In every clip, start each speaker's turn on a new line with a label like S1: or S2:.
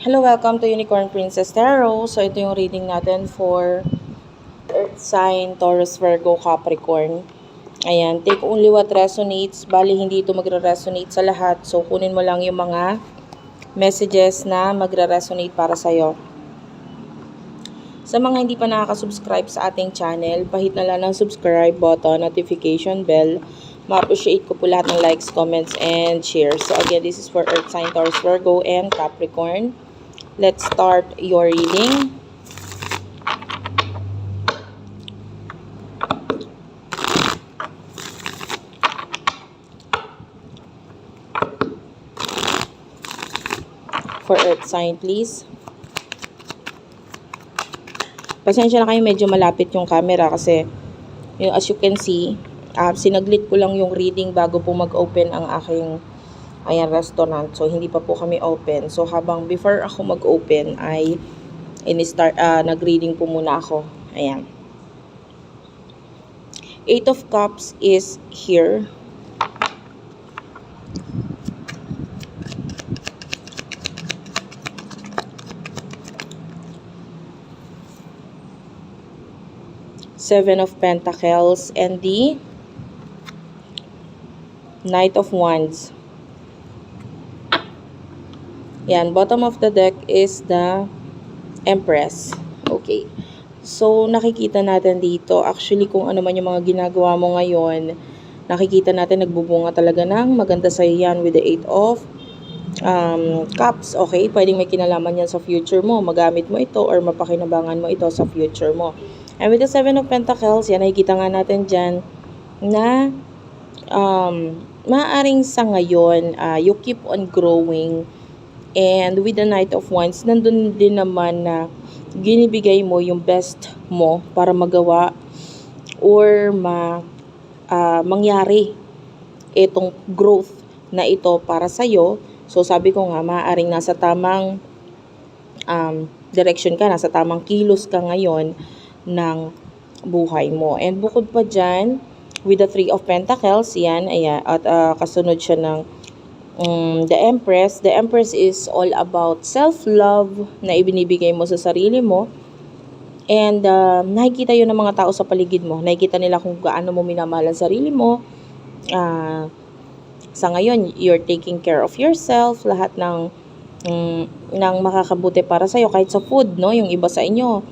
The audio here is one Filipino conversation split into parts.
S1: Hello, welcome to Unicorn Princess Tarot. So, ito yung reading natin for Earth sign, Taurus, Virgo, Capricorn. Ayan, take only what resonates. Bali, hindi ito magre-resonate sa lahat. So, kunin mo lang yung mga messages na magre-resonate para sa'yo. Sa mga hindi pa nakaka-subscribe sa ating channel, pahit na lang ng subscribe button, notification bell. Ma-appreciate ko po lahat ng likes, comments, and shares. So, again, this is for Earth sign, Taurus, Virgo, and Capricorn. Let's start your reading. For Earth sign, please. Pasensya na kayo, medyo malapit yung camera kasi as you can see, sinaglit ko lang yung reading bago po mag-open ang aking restaurant. So, hindi pa po kami open. So, habang before ako mag-open ay nag-reading po muna ako. Ayan. 8 of Cups is here. Seven of Pentacles and the Knight of Wands. Yan, bottom of the deck is the Empress. Okay. So, nakikita natin dito, actually kung ano man yung mga ginagawa mo ngayon, nakikita natin nagbubunga talaga ng maganda sa'yo yan with the 8 of Cups. Okay, pwedeng may kinalaman yan sa future mo. Magamit mo ito or mapakinabangan mo ito sa future mo. And with the 7 of Pentacles, yan, nakikita nga natin dyan na maaaring sa ngayon, you keep on growing. And with the Knight of Wands, nandun din naman na ginibigay mo yung best mo para magawa or mangyari itong growth na ito para sa'yo. So, sabi ko nga, maaaring nasa tamang direction ka, nasa tamang kilos ka ngayon ng buhay mo. And bukod pa dyan, with the 3 of Pentacles, yan, ayan, at kasunod siya ng the Empress. The Empress is all about self-love na ibinibigay mo sa sarili mo. And nakikita yun ng mga tao sa paligid mo. Nakikita nila kung gaano mo minamahal ang sarili mo. Sa ngayon, you're taking care of yourself. Lahat ng makakabuti para sa'yo. Kahit sa food, no? Yung iba sa inyo,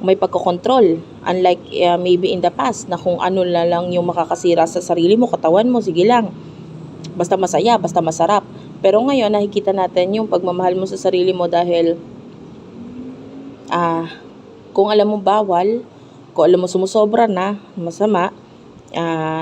S1: may pagkokontrol. Unlike maybe in the past na kung ano lang yung makakasira sa sarili mo, katawan mo, sige lang. Basta masaya, basta masarap. Pero ngayon, nakikita natin yung pagmamahal mo sa sarili mo dahil kung alam mo bawal, kung alam mo sumusobra na, masama,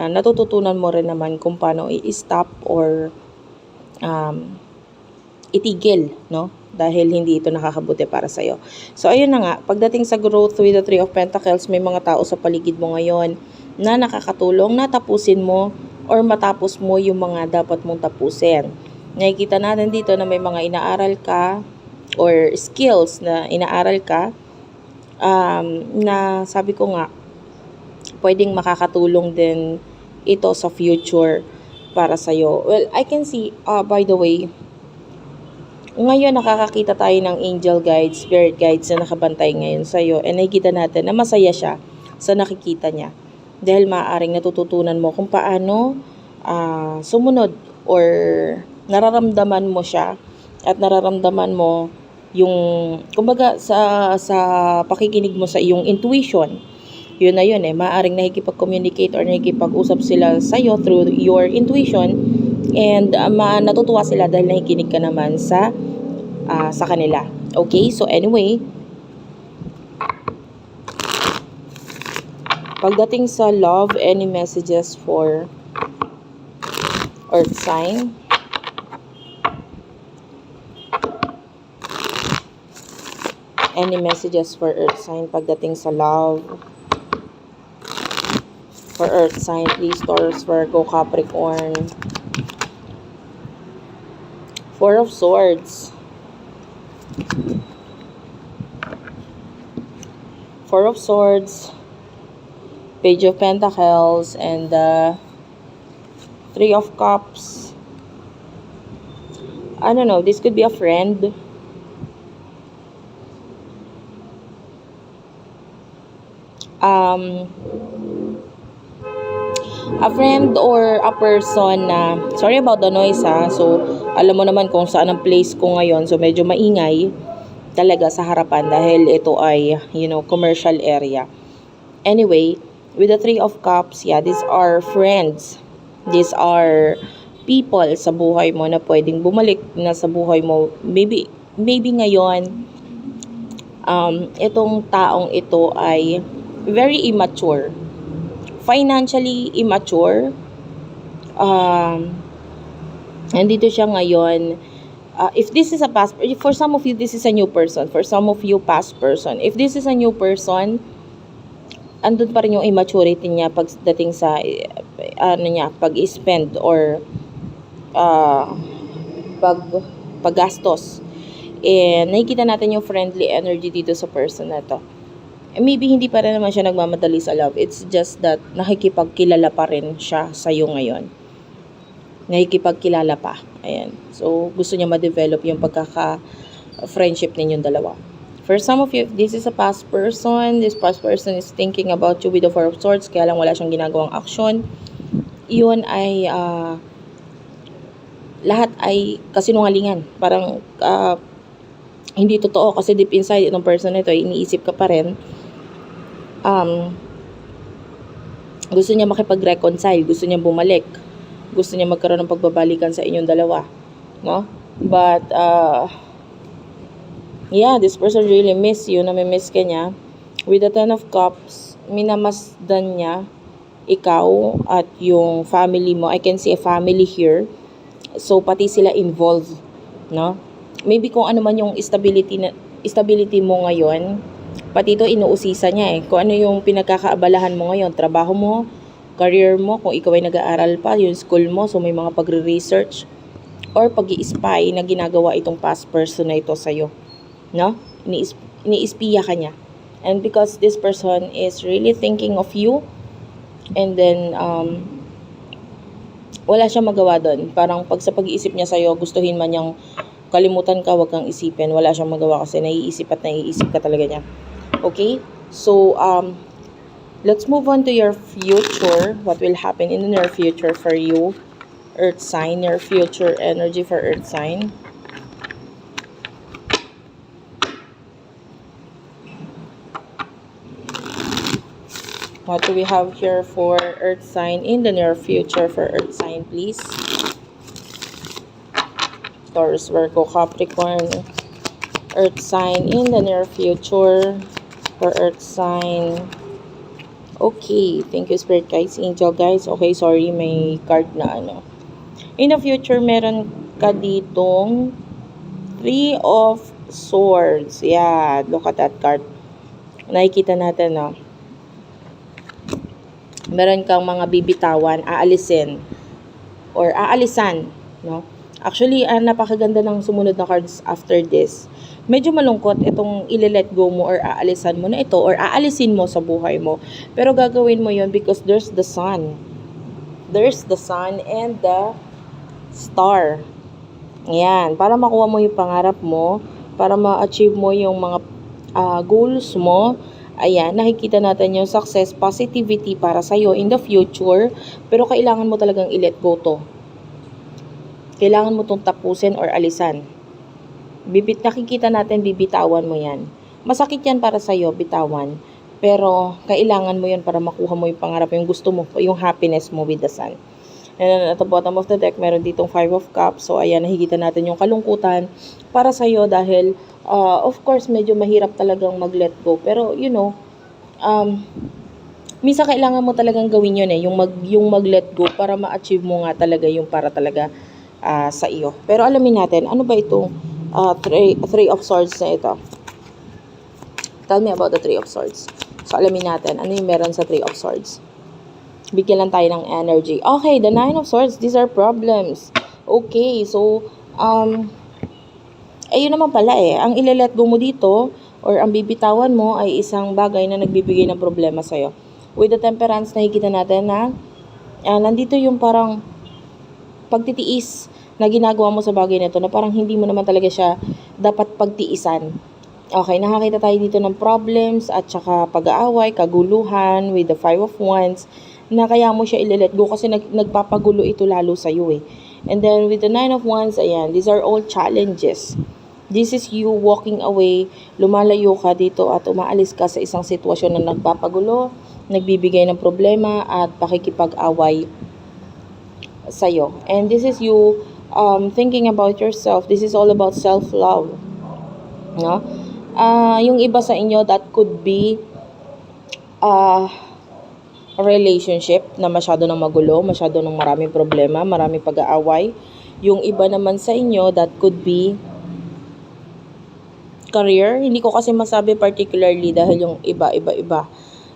S1: natututunan mo rin naman kung paano i-stop or itigil, no? Dahil hindi ito nakakabuti para sa'yo. So, ayun na nga. Pagdating sa growth with the 3 of Pentacles, may mga tao sa paligid mo ngayon na nakakatulong na tapusin mo or matapos mo yung mga dapat mong tapusin. Nakikita natin dito na may mga inaaral ka or skills na inaaral ka na sabi ko nga, pwedeng makakatulong din ito sa future para sa'yo. Well, I can see, by the way, ngayon nakakakita tayo ng angel guides, spirit guides na nakabantay ngayon sa'yo. And nakikita natin na masaya siya sa nakikita niya. Dahil maaaring natututunan mo kung paano sumunod or nararamdaman mo siya at nararamdaman mo yung, kumbaga sa pakikinig mo sa iyong intuition. Yun na yun maaaring nakikipag-communicate or nakikipag-usap sila sa'yo through your intuition. And natutuwa sila dahil nakikinig ka naman sa kanila. Okay? So anyway, pagdating sa love, any messages for Earth sign? Any messages for Earth sign pagdating sa love? For Earth sign, please, Taurus, Virgo, Capricorn. 4 of Swords. 4 of Swords. Page of Pentacles. And 3 of Cups. I don't know. This could be a friend. um, a friend or a person na, sorry about the noise ha, so alam mo naman kung saan ang place ko ngayon, so medyo maingay talaga sa harapan dahil ito ay, commercial area. Anyway, with the Three of Cups, yeah, these are friends. These are people sa buhay mo na pwedeng bumalik na sa buhay mo. Maybe ngayon, itong taong ito ay very immature. Financially immature. Nandito siya ngayon. If this is a past, for some of you, this is a new person. For some of you, past person. If this is a new person, andun pa rin yung immaturity niya pagdating sa, pag-spend or paggastos. And nakikita natin yung friendly energy dito sa person na to. Maybe hindi pa rin naman siya nagmamadali sa love. It's just that nakikipagkilala pa rin siya sa'yo ngayon. Nakikipagkilala pa. Ayan. So, gusto niya ma-develop yung pagkaka-friendship ninyong dalawa. For some of you, if this is a past person, this past person is thinking about you with the Four of Swords, kaya lang wala siyang ginagawang action. Yun ay, lahat ay kasinungalingan. Parang, hindi totoo kasi deep inside itong person na ito, iniisip ka pa rin. Gusto niya makipag-reconcile, gusto niya bumalik, gusto niya magkaroon ng pagbabalikan sa inyong dalawa, no? But yeah, this person really miss you, nami-miss ka niya. With the Ten of Cups, minamasdan niya ikaw at yung family mo. I can see a family here, so pati sila involved, no? Maybe kung ano man yung stability mo ngayon, pati ito inuusisa niya kung ano yung pinagkakaabalahan mo ngayon, trabaho mo, career mo, kung ikaw ay nag-aaral pa, yung school mo, so may mga pagre-research or pag-i-spy na ginagawa itong past person na ito sa'yo, no? Ini-espiya ka niya. And because this person is really thinking of you, and then wala siyang magawa doon. Parang pag sa pag-iisip niya sa'yo, gustuhin man niyang kalimutan ka, wag kang isipin. Wala siyang magawa kasi naiisip ka talaga niya. Okay? So, let's move on to your future. What will happen in the near future for you? Earth sign, your future energy for Earth sign. What do we have here for Earth sign in the near future for Earth sign, please? Taurus, Virgo, Capricorn. Earth sign in the near future for Earth sign. Okay, thank you Spirit Guides, Angel Guys. Okay, sorry, may card na ano. In the future, meron ka ditong Three of Swords. Yeah, look at that card. Nakikita natin, no? Meron kang mga bibitawan, aalisin, or aalisan, no? Actually, napakaganda ng sumunod na cards after this. Medyo malungkot itong ile-let go mo or aalisan mo na ito or aalisin mo sa buhay mo. Pero gagawin mo yon because there's the sun. There's the sun and the star. Ayan, para makuha mo yung pangarap mo, para ma-achieve mo yung mga goals mo. Ayan, nakikita natin yung success, positivity para sa'yo in the future. Pero kailangan mo talagang i-let go to. Kailangan mo itong tapusin or alisan. Nakikita natin, bibitawan mo yan. Masakit yan para sa'yo, bitawan. Pero kailangan mo yan para makuha mo yung pangarap, yung gusto mo, yung happiness mo with the sun. And then at the bottom of the deck, meron ditong Five of Cups. So ayan, nakikita natin yung kalungkutan para sa'yo dahil of course, medyo mahirap talagang mag-let go. Pero, minsan kailangan mo talagang gawin yun yung mag-let go para ma-achieve mo nga talaga yung para talaga sa iyo. Pero alamin natin, ano ba itong Three of Swords na ito? Tell me about the Three of Swords. So, alamin natin, ano yung meron sa Three of Swords? Bigyan lang tayo ng energy. Okay, the Nine of Swords, these are problems. Okay, so, ayun naman pala ang ile-let go mo dito or ang bibitawan mo ay isang bagay na nagbibigay ng problema sa'yo. With the Temperance, nakikita natin na nandito yung parang pagtitiis na ginagawa mo sa bagay na ito na parang hindi mo naman talaga siya dapat pagtiisan. Okay, nakakita tayo dito ng problems at saka pag-aaway, kaguluhan with the Five of Wands na kaya mo siya i-let go kasi nagpapagulo ito lalo sa'yo eh. And then with the Nine of Wands, ayan, these are all challenges. This is you walking away, lumalayo ka dito at umaalis ka sa isang sitwasyon na nagpapagulo, nagbibigay ng problema at pakikipag-away sa'yo. And this is you thinking about yourself. This is all about self-love. No? Yung iba sa inyo, that could be a relationship na masyado nang magulo, masyado nang maraming problema, maraming pag-aaway. Yung iba naman sa inyo, that could be career. Hindi ko kasi masabi particularly dahil yung iba.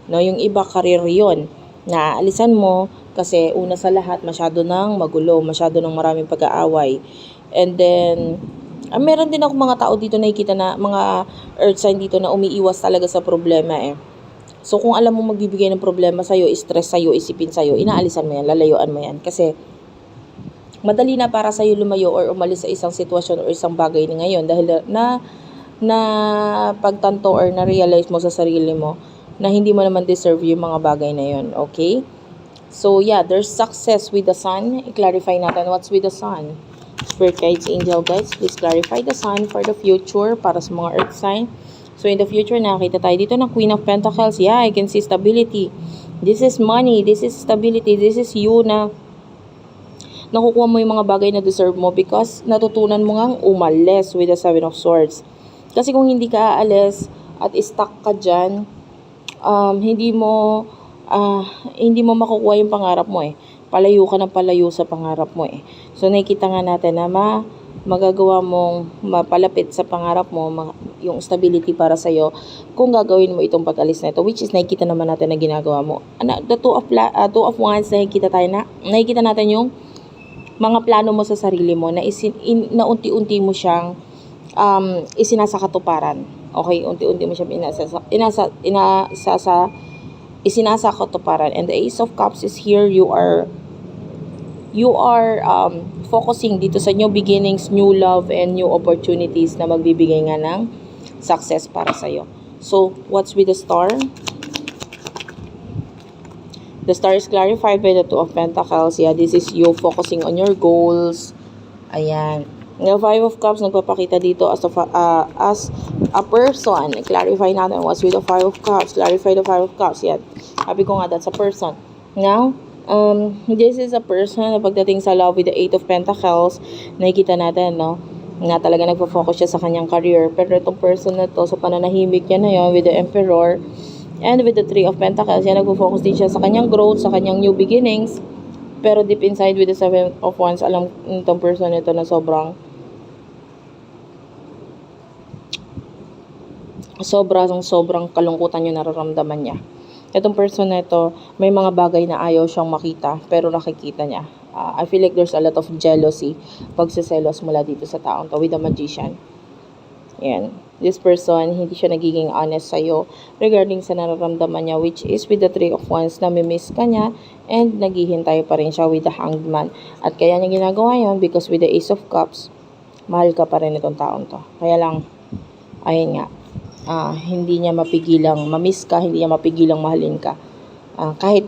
S1: No, yung iba career 'yon. Naalisan mo kasi una sa lahat masyado nang magulo, masyado nang maraming pag-aaway. And then meron din ako mga tao dito nakikita na mga earth sign dito na umiiwas talaga sa problema eh. So kung alam mo magbibigay ng problema sa'yo, stress sa'yo, isipin sa'yo, inaalisan mo yan, lalayuan mo yan. Kasi madali na para sa'yo lumayo or umalis sa isang sitwasyon or isang bagay na ngayon dahil na pagtanto or na-realize mo sa sarili mo na hindi mo naman deserve yung mga bagay na yun. Okay? So yeah, there's success with the sun. I-clarify natin what's with the sun. Spirit guides, angel guides, please clarify the sun for the future para sa mga earth sign. So in the future, nakita tayo dito ng Queen of Pentacles. Yeah, I can see stability. This is money. This is stability. This is you na nakukuha mo yung mga bagay na deserve mo because natutunan mo ngang umalis with the Seven of Swords. Kasi kung hindi ka aalis at stuck ka dyan, hindi mo makukuha yung pangarap mo eh. Palayo ka ng palayo sa pangarap mo eh. So nakikita nga natin na magagawa mong mapalapit sa pangarap mo, yung stability para sa'yo kung gagawin mo itong pag-alis na ito, which is nakikita naman natin na ginagawa mo. The two of Wands, nakikita natin yung mga plano mo sa sarili mo na unti-unti mo siyang isinasakatuparan. Okay, unti-unti mo siyang isinasakatuparan. And the Ace of Cups is here. You are focusing dito sa new beginnings, new love, and new opportunities na magbibigay nga ng success para sa'yo. So, what's with the star? The star is clarified by the Two of Pentacles. Yeah, this is you focusing on your goals. Ayan. The Five of Cups, nagpapakita dito as a person. Clarify natin what's with the Five of Cups. Clarify the Five of Cups. Yan. Sabi ko nga, that's a person. Now, this is a person na pagdating sa love with the Eight of Pentacles, nakikita natin, no? Na talaga nagpo-focus siya sa kanyang career. Pero itong person na to, sa pananahimik niya na yun, with the Emperor, and with the Three of Pentacles, yan, nagpo-focus din siya sa kanyang growth, sa kanyang new beginnings. Pero deep inside with the Seven of Wands, alam itong person ito na sobrang kalungkutan yung nararamdaman niya. Itong person na ito, may mga bagay na ayaw siyang makita, pero nakikita niya. I feel like there's a lot of jealousy, pagsiselos mula dito sa taong to with the Magician. Yan. This person, hindi siya nagiging honest sa'yo regarding sa nararamdaman niya, which is with the Three of Wands, namimiss ka niya, and naghihintay pa rin siya with the Hanged Man. At kaya niya ginagawa yun because with the Ace of Cups, mahal ka pa rin itong taong to. Kaya lang, ayun nga, hindi niya mapigilang mamiss ka, hindi niya mapigilang mahalin ka. Kahit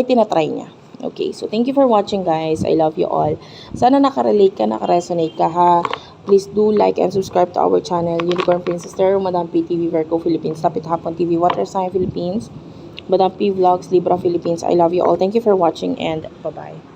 S1: tinatry niya. Okay, so thank you for watching guys. I love you all. Sana nakarelate ka, nakaresonate ka ha. Please do like and subscribe to our channel, Unicorn Princess Tarot, Madam P TV, Virgo Philippines, Tapit Hapon TV, Water Sign Philippines, Madam P Vlogs, Libra Philippines. I love you all. Thank you for watching and bye-bye.